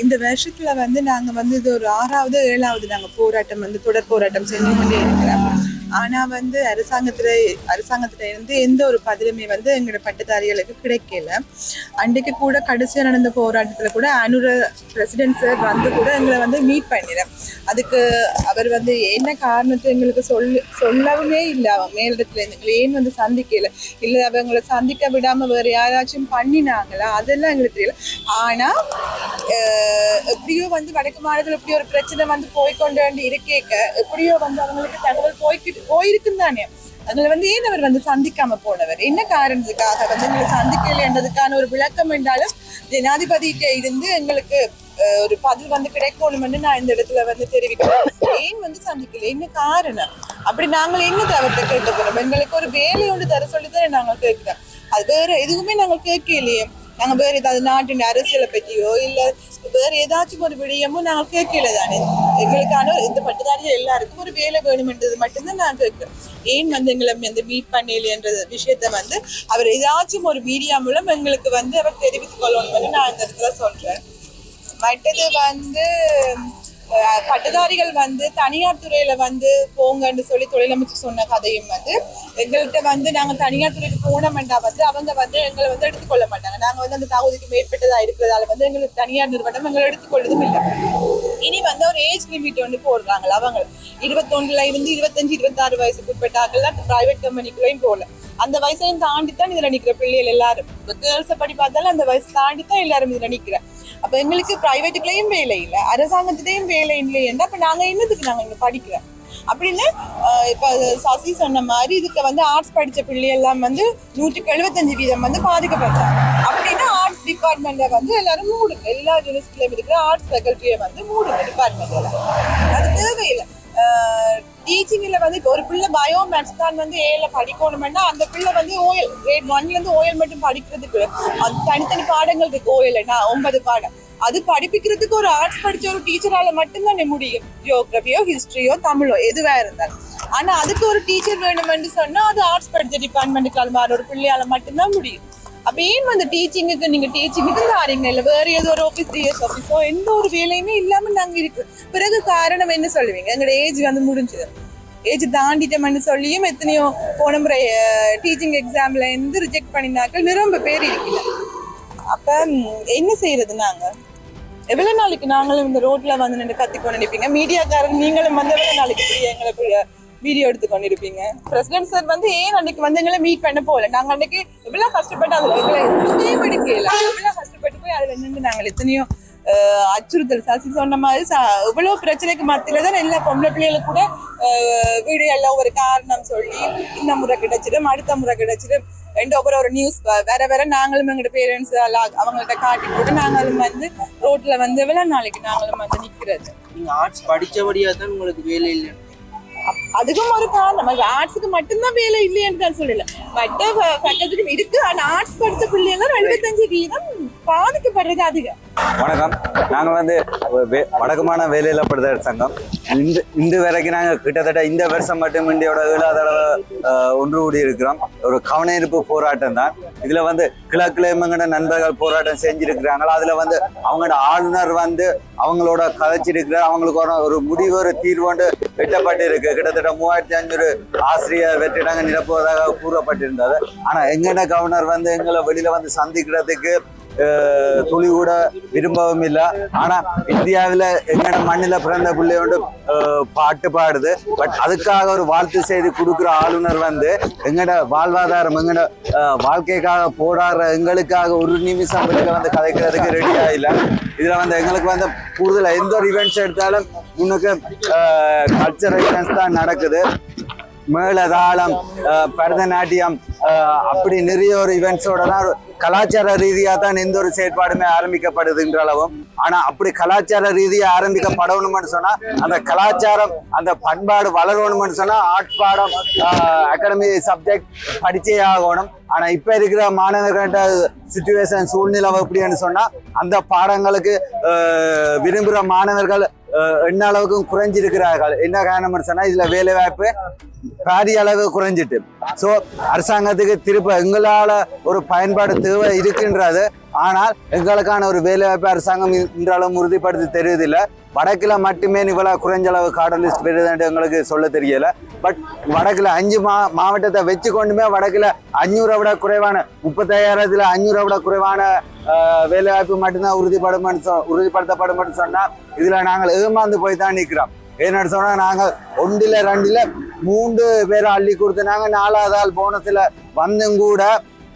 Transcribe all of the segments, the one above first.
இந்த வருஷத்துல வந்து நாங்க வந்து இது ஒரு 6வது 7வது நாங்க போராட்டம் வந்து தொடர் போராட்டம் செஞ்சு கொண்டே இருக்கிறோம். ஆனா வந்து அரசாங்கத்துல இருந்து எந்த ஒரு பதிலுமே வந்து எங்களோட பட்டதாரிகளுக்கு கிடைக்கல. அன்றைக்கு கூட கடைசியா நடந்த போராட்டத்துல கூட அனுர பிரசிடென்ட் சார் வந்து கூட எங்களை வந்து மீட் பண்ணிடுறேன். அதுக்கு அவர் வந்து என்ன காரணத்தை எங்களுக்கு சொல்லவுமே இல்லை. அவங்க மேலிடத்துல எங்களை ஏன் வந்து சந்திக்கல, இல்லை அவங்களை சந்திக்க விடாம வேற யாராச்சும் பண்ணினாங்களா, அதெல்லாம் எங்களுக்கு தெரியல. ஆனா எப்படியோ வந்து வடக்கு மாநிலத்தில் இப்படி ஒரு பிரச்சனை வந்து போய்கொண்டு இருக்கேக்க எப்படியோ வந்து அவங்களுக்கு தகவல் போயிருக்குன்னு தானே. அதுல வந்து ஏன் அவர் வந்து சந்திக்காம போனவர், என்ன காரணத்துக்காக வந்து எங்களை சந்திக்கலைன்றதுக்கான ஒரு விளக்கம் என்றாலும் ஜனாதிபதிகிட்ட இருந்து எங்களுக்கு ஒரு பதில் வந்து கிடைக்கணும்னு நான் இந்த இடத்துல வந்து தெரிவிக்கிறேன். ஏன் வந்து சந்திக்கல, என்ன காரணம், அப்படி நாங்கள் என்ன அவர்கிட்ட கேட்க போறோம்? எங்களுக்கு ஒரு வேலை ஒன்று தர சொல்லிதான் நாங்கள் கேட்கிறோம். அது வேற எதுவுமே நாங்கள் கேட்கலையே. நாங்கள் வேற ஏதாவது நாட்டின் அரசியலை பற்றியோ இல்லை வேற ஏதாச்சும் ஒரு விடயமும் நாங்கள் கேட்கல தானே. எங்களுக்கான இந்த பட்டதாரிகள் எல்லாருக்கும் ஒரு வேலை வேணும்ன்றது மட்டும்தான் நான் கேட்கிறேன். ஏன் வந்து எங்களை வந்து மீட் பண்ணலைன்ற விஷயத்த வந்து அவர் ஏதாச்சும் ஒரு மீடியா மூலம் எங்களுக்கு வந்து அவர் தெரிவித்துக் கொள்ளணும்னு நான் இந்த இடத்துல சொல்றேன். மற்றது வந்து பட்டதாரிகள் வந்து தனியார் துறையில வந்து போங்கன்னு சொல்லி தொழிலமைச்சு சொன்ன கதையும் வந்து எங்கள்கிட்ட வந்து நாங்கள் தனியார் துறைக்கு போனோம்னா வந்து அவங்க வந்து எங்களை வந்து எடுத்துக்கொள்ள மாட்டாங்க. நாங்கள் வந்து அந்த தகுதிக்கு மேற்பட்டதா இருக்கிறதால வந்து எங்களுக்கு தனியார் நிறுவனம் எங்களை எடுத்துக்கொள்ளதும் இல்லை. இனி வந்து ஒரு ஏஜ் லிமிட் வந்து போடுறாங்க. அவங்க 21 இருந்து 25 26 வயசுக்கு உட்பட்டார்கள் பிரைவேட் கம்பெனிக்குள்ளையும் போகல. அந்த வயசையும் தாண்டித்தான் இதுல நிக்கிற பிள்ளைகள் எல்லாரும். கேர்ள்ஸை படி பார்த்தாலும் அந்த வயசு தாண்டித்தான் எல்லாரும் இதுல நிக்கிறேன். அப்ப எங்களுக்கு பிரைவேட்டுக்குள்ளேயும் வேலை இல்லை, அரசாங்கத்திலையும் வேலை இல்லைன்னா அப்ப நாங்க என்னதுக்கு நாங்க இங்க படிக்கிறோம் அப்படின்னு. இப்ப சசி சொன்ன மாதிரி இதுக்கு வந்து ஆர்ட்ஸ் படிச்ச பிள்ளை எல்லாம் வந்து 175% வந்து பாதிக்கப்பட்டாங்க. அப்படின்னா ஆர்ட்ஸ் டிபார்ட்மெண்ட்டை வந்து எல்லாரும் மூடுங்க. எல்லா யூனிவர்சிட்டியிலும் இருக்கிற ஆர்ட்ஸ் ஃபேக்கல்ட்டியை வந்து மூடுங்க டிபார்ட்மெண்ட்ல. அது தேவையில்லை. டீச்சிங்ல வந்து இப்போ ஒரு பிள்ளை பயோ மேத்ஸ் தான் வந்து ஏல படிக்கணும்னா அந்த பிள்ளை வந்து ஓஎல் கிரேட் 1ல இருந்து ஓஎல் மட்டும் படிக்கிறதுக்கு அது தனித்தனி பாடங்கள் இருக்கு. ஓஎல்னா 9 பாடம். அது படிப்பிக்கிறதுக்கு ஒரு ஆர்ட்ஸ் படிச்ச ஒரு டீச்சரால மட்டும்தான் முடியும். ஜியோகிராஃபியோ ஹிஸ்டரியோ தமிழோ எதுவா இருந்தாலும். ஆனா அதுக்கு ஒரு டீச்சர் வேணும்னு சொன்னா அது ஆர்ட்ஸ் படிச்ச டிபார்ட்மெண்ட்டுக்கு மாற ஒரு பிள்ளையால மட்டும்தான் முடியும். அப்ப ஏன் வந்து டீச்சிங்குக்கு நீங்க டீச்சிங்குக்கு தாரீங்க, இல்லை வேற ஏதோ ஒரு ஆஃபீஸ் டிஎஸ் ஆஃபீஸோ எந்த ஒரு வேலையுமே இல்லாம நாங்க இருக்கு. பிறகு காரணம் என்ன சொல்லுவீங்க? எங்களோட ஏஜ் வந்து முடிஞ்சது, ஏஜ் தாண்டிட்டோம்னு சொல்லியும் எத்தனையோ போன முறை டீச்சிங் எக்ஸாம்ல இருந்து ரிஜெக்ட் பண்ணினாக்கள் நிரம்ப பேர் இருக்கல. அப்ப என்ன செய்யறது? நாங்க எவ்வளவு நாளைக்கு நாங்களும் இந்த ரோட்ல வந்து நின்று கத்திக்கொண்டு நினைப்பீங்க? மீடியாக்காரங்க நீங்களும் வந்து எவ்வளவு நாளைக்கு எங்களை வீடியோ எடுத்துக்கொண்டு இருப்பீங்க? பிரசிடென்ட் சார் வந்து ஏன் அன்னைக்கு வந்து எங்களை மீட் பண்ண போகல? நாங்க அன்னைக்கு எவ்வளவு கஷ்டப்பட்டு அதுல எங்களை எடுக்கல, எவ்வளவு கஷ்டப்பட்டு போய் அதுல நின்று நாங்கள் எத்தனையோ அச்சுறுத்தல் சசி சொன்ன மாதிரி இவ்வளவு பிரச்சனைக்கு மத்தியில தான் எல்லா பொம்பளை பிள்ளைகளுக்கு கூட வீடியோ எல்லாம் ஒரு காரணம் சொல்லி இந்த முறை கிடைச்சிடும் அடுத்த முறை கிடைச்சிடும் ரெண்டு ஒரு நியூஸ் வேற வேற நாங்களும் எங்களோட பேரண்ட்ஸ் அவங்கள்ட்ட காட்டி போட்டு நாங்களும் வந்து ரோட்ல வந்து எவ்வளவு நாளைக்கு நாங்களும் வந்து நிக்கிறது. நீங்க ஆர்ட்ஸ் படிச்சபடியா தான் உங்களுக்கு வேலை இல்லை? அதுக்கும் ஒரு காரணம். ஆர்ட்ஸுக்கு மட்டும்தான் வேலை இல்லைன்னு தான் சொல்லல, மற்ற ஃபேக்கல்டி இருக்கு. ஆனா ஆர்ட்ஸ் படிச்ச பிள்ளைங்க 75% பாதிக்கப்படுறது அதிகம். வணக்கம். நாங்கள் வந்து வடக்குமான வேலையில்லப்படுதல் சங்கம். இன்று வரைக்கும் நாங்கள் கிட்டத்தட்ட இந்த வருஷம் மட்டும் இந்தியோட 7வது தடவை ஒன்று கூடி இருக்கிறோம். ஒரு கவனஈர்ப்பு போராட்டம் தான். இதுல வந்து கிழக்குல எங்கட நண்பர்கள் போராட்டம் செஞ்சிருக்கிறாங்க. அதுல வந்து அவங்களோட ஆளுநர் வந்து அவங்களோட கதைச்சிருக்கிறார். அவங்களுக்கு ஒரு முடிவு ஒரு தீர்வு வெட்டப்பட்டு இருக்கு. கிட்டத்தட்ட 3500 ஆசிரியர் வெற்றிடங்கள் நிரப்புவதாக கூறப்பட்டிருந்தது. ஆனா எங்கட கவர்னர் வந்து எங்களை வெளியில வந்து சந்திக்கிறதுக்கு துளி கூட விரும்பவும் இல்லை. ஆனா இந்தியாவில் எங்கட மண்ணில பிறந்த பிள்ளையோண்டு பாட்டு பாடுது. பட் அதுக்காக ஒரு வாழ்த்து செய்தி கொடுக்குற ஆளுநர் வந்து எங்கட வாழ்வாதாரம் எங்கட வாழ்க்கைக்காக போராடுற எங்களுக்காக ஒரு நிமிஷம் வந்து கதைக்கிறதுக்கு ரெடியா இல்லை. இதுல வந்து எங்களுக்கு வந்து கூடுதல் எந்த ஒரு ஈவெண்ட்ஸ் எடுத்தாலும் முன்னுக்கு கல்ச்சரல் ஈவெண்ட்ஸ் தான் நடக்குது. மேளதாளம், பரதநாட்டியம், அப்படி நிறைய ஒரு ஈவெண்ட்ஸோட தான் கலாச்சார ரீதியா தான் எந்த ஒரு செயற்பாடுமே ஆரம்பிக்கப்படுதுன்ற அளவும். ஆனா அப்படி கலாச்சார ரீதியா ஆரம்பிக்கப்படணும்னு சொன்னா அந்த கலாச்சாரம் அந்த பண்பாடு வளரணும்னு சொன்னா ஆர்ட் பாடம் அகாடமி சப்ஜெக்ட் படிச்சே ஆகணும். ஆனா இப்ப இருக்கிற மாணவர்கள்ட்ட சிச்சுவேஷன் சூழ்நிலை எப்படின்னு சொன்னா அந்த பாடங்களுக்கு விரும்புகிற மாணவர்கள் என்ன அளவுக்கும் குறைஞ்சிருக்கிறார்கள். என்ன காரணம்னு சொன்னா இதுல வேலை வாய்ப்பு பாரிய அளவு குறைஞ்சிட்டு. ஸோ அரசாங்கத்துக்கு திருப்ப எங்களால ஒரு பயன்பாடு தேவை இருக்கின்றது. ஆனால் எங்களுக்கான ஒரு வேலை வாய்ப்பு அரசாங்கம் இன்றளவும் உறுதிப்படுத்தி தெரியுதில்லை. வடக்குல மட்டுமே இவ்வளவு குறைஞ்ச அளவு கார்டலிஸ்ட் பெறுதுன்னு எங்களுக்கு சொல்ல தெரியல. பட் வடக்குல 5 மாவட்டத்தை வச்சு கொண்டுமே வடக்குல 500 விட குறைவான 35,000 500 விட குறைவான வேலை வாய்ப்பு மட்டும்தான் உறுதிப்படுத்தப்படும் சொன்னா இதுல நாங்கள் ஏமாந்து போய் தான் நிற்கிறோம். ஏன்னு சொன்னா நாங்கள் 1 2 3 பேரை அள்ளி கொடுத்து நாங்க 4வது ஆள் போனஸ்ல வந்தும் கூட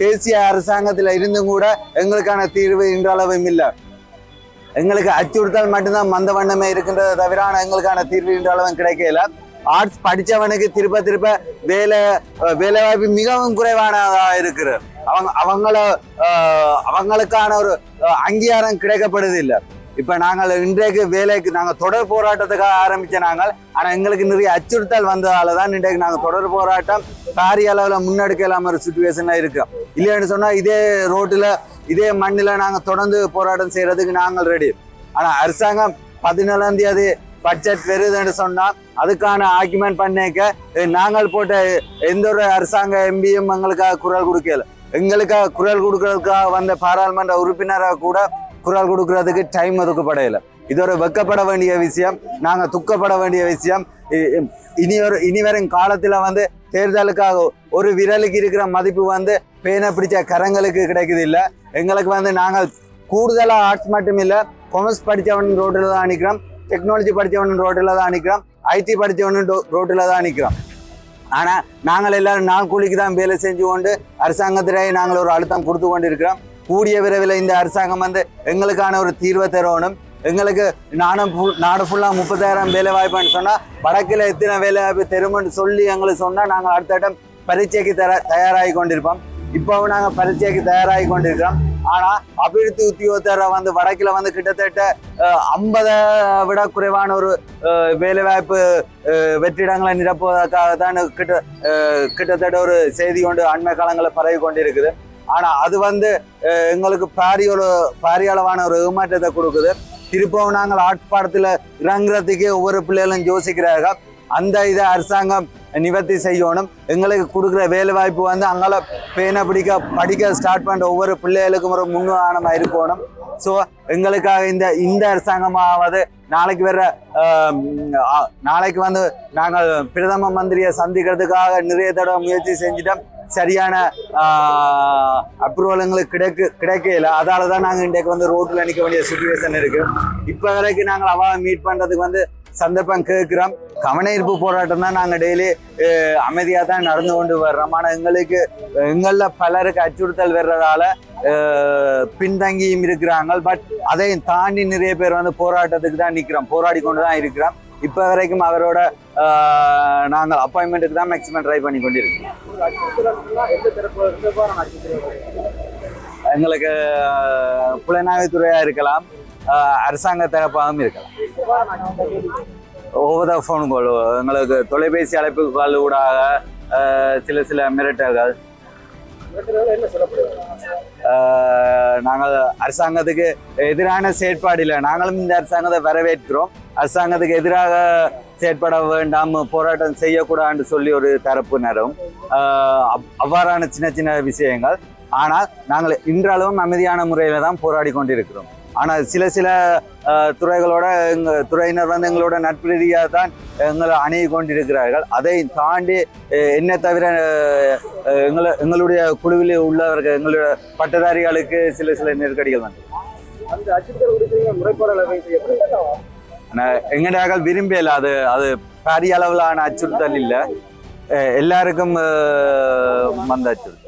தேசிய அரசாங்கத்துல இருந்தும் கூட எங்களுக்கான தீர்வு இன்றளவும் இல்லை. எங்களுக்கு அச்சுறுத்தல் மட்டும்தான் மந்த வண்ணமே இருக்கின்றதை தவிர எங்களுக்கான தீர்வு இன்றளவும் கிடைக்கல. ஆர்ட்ஸ் படிச்சவனுக்கு திருப்ப வேலை வாய்ப்பு மிகவும் குறைவானதா இருக்குது. அவங்களுக்கான ஒரு அங்கீகாரம் கிடைக்கப்படுது இல்லை. இப்ப நாங்கள் இன்றைக்கு வேலைக்கு நாங்கள் தொடர் போராட்டத்துக்காக ஆரம்பிச்ச நாங்கள். ஆனா எங்களுக்கு நிறைய அச்சுறுத்தல் வந்ததால தான் இன்றைக்கு நாங்கள் தொடர் போராட்டம் பாரிய அளவுல முன்னெடுக்கலாம் ஒரு சுச்சுவேஷன்ல இருக்கோம். இல்லைன்னு சொன்னா இதே ரோட்டுல இதே மண்ணில நாங்க தொடர்ந்து போராட்டம் செய்யறதுக்கு நாங்கள் ரெடி. ஆனா அரசாங்கம் 17ஆம் தேதி பட்ஜெட் வருதுன்னு சொன்னா அதுக்கான ஆர்குமெண்ட் பண்ணிக்க நாங்கள் போட்ட எந்த ஒரு அரசாங்க எம்பியும் எங்களுக்காக குரல் கொடுக்கல. எங்களுக்காக குரல் கொடுக்கறதுக்காக வந்த பாராளுமன்ற உறுப்பினராக கூட குரல் கொடுக்கறதுக்கு டைம் ஒதுக்கப்படையில. இது ஒரு வெக்கப்பட வேண்டிய விஷயம். நாங்க துக்கப்பட வேண்டிய விஷயம். இனி வரும் காலத்துல வந்து தேர்தலுக்காக ஒரு விரலுக்கு இருக்கிற மதிப்பு வந்து பேனை பிடிச்ச கரங்களுக்கு கிடைக்குது இல்லை. எங்களுக்கு வந்து நாங்கள் கூடுதலா ஆர்ட்ஸ் மட்டும் இல்லை, கொமர்ஸ் படித்தவன் ரோட்டில் தான் நிற்கிறோம், டெக்னாலஜி படித்தவன் ரோட்டில் தான் நிற்கிறோம், ஐடி படித்தவன் ரோட்டில் தான் நிற்கிறோம். ஆனா நாங்கள் எல்லாரும் நாள் கூலிக்கு தான் வேலை செஞ்சு கொண்டு அரசாங்கத்திலேயே நாங்கள் ஒரு அழுத்தம் கொடுத்து கொண்டு இருக்கிறோம். கூடிய விரைவில் இந்த அரசாங்கம் வந்து எங்களுக்கான ஒரு தீர்வை தரணும். எங்களுக்கு நாடு ஃபுல்லா 30,000 வேலை வாய்ப்புன்னு சொன்னா வடக்குல எத்தனை வேலை வாய்ப்பு தரும்னு சொல்லி எங்களுக்கு சொன்னா நாங்கள் அடுத்த இடம் பரீட்சைக்கு தயாராகி கொண்டிருப்போம். இப்பவும் நாங்க பரீட்சைக்கு தயாராகி கொண்டிருக்கிறோம். ஆனா அபிவிருத்தி உத்தியோகத்தரை வந்து வடக்குல வந்து கிட்டத்தட்ட 50 விட குறைவான ஒரு வேலை வாய்ப்பு வெற்றிடங்களை நிரப்புவதற்காக தான் கிட்டத்தட்ட ஒரு செய்தி கொண்டு அண்மை காலங்களில் பரவி கொண்டிருக்குது. ஆனா அது வந்து எங்களுக்கு பாரிய அளவான ஒரு ஏமாற்றத்தை கொடுக்குது. திருப்பவும் நாங்கள் ஆர்ட்ஸ் பாடத்துல இறங்குறதுக்கு ஒவ்வொரு பிள்ளைகளும் யோசிக்கிறார்கள். அந்த இதை அரசாங்கம் நிவர்த்தி செய்யணும். எங்களுக்கு கொடுக்குற வேலை வாய்ப்பு வந்து அங்கால பேனை படிக்க ஸ்டார்ட் பண்ற ஒவ்வொரு பிள்ளைகளுக்கும் ஒரு முன்னுதாரணமா இருக்கணும். ஸோ எங்களுக்காக இந்த அரசாங்கமாவது நாளைக்கு வந்து நாங்கள் பிரதம மந்திரியை சந்திக்கிறதுக்காக நிறைய தடவை முயற்சி செஞ்சுட்டோம். சரியான அப்ரூவல் எங்களுக்கு கிடைக்கல. அதால தான் நாங்கள் இன்றைக்கு வந்து ரோட்டில் நிற்க வேண்டிய சுச்சுவேஷன் இருக்கு. இப்போ வரைக்கும் நாங்கள் அவளை மீட் பண்றதுக்கு வந்து சந்தர்ப்பம் கேட்கிறோம். கவனஈர்ப்பு போராட்டம் தான் நாங்கள் டெய்லி அமைதியாக தான் நடந்து கொண்டு வர்றோம். ஆனால் எங்களில் பலருக்கு அச்சுறுத்தல் வர்றதால பின்தங்கியும் இருக்கிறாங்க. பட் அதையும் தாண்டி நிறைய பேர் வந்து போராட்டத்துக்கு தான் நிற்கிறோம், போராடி கொண்டு தான் இருக்கிறோம். இப்போ வரைக்கும் அவரோட நாங்கள் அப்பாயின்மெண்ட்டுக்கு தான் மேக்ஸிமம் ட்ரை பண்ணி கொண்டிருக்கோம். எங்களுக்கு புலனாய்வுத்துறையா இருக்கலாம், அரசாங்க தரப்பாகவும் இருக்கலாம். ஒவ்வொரு ஃபோன் கால், எங்களுக்கு தொலைபேசி அழைப்புகள் ஊடாக சில மிரட்டல்கள். நாங்கள் அரசாங்கத்துக்கு எதிரான செயற்பாடு இல்லை, நாங்களும் இந்த அரசாங்கத்தை வரவேற்கிறோம். அரசாங்கத்துக்கு எதிராக செயற்பட வேண்டாம், போராட்டம் செய்யக்கூடாதுன்னு சொல்லி ஒரு தரப்பினரும் அவ்வாறான சின்ன விஷயங்கள். ஆனால் நாங்கள் இன்றளவும் அமைதியான முறையில தான் போராடி கொண்டிருக்கிறோம். ஆனால் சில துறைகளோட துறையினர் வந்து எங்களோட நட்பு ரீதியாக தான் எங்களை அணுகி கொண்டிருக்கிறார்கள். அதை தாண்டி என்ன தவிர எங்களுடைய குழுவில் உள்ளவர்கள் எங்களுடைய பட்டதாரிகளுக்கு சில நெருக்கடிகள் வந்து அந்த அச்சுறுத்தல் குறித்து முறைப்பாடு எங்கடாக விரும்பல. அது பெரிய அளவிலான அச்சுறுத்தல் இல்லை, எல்லாருக்கும் வந்த அச்சுறுத்தல்.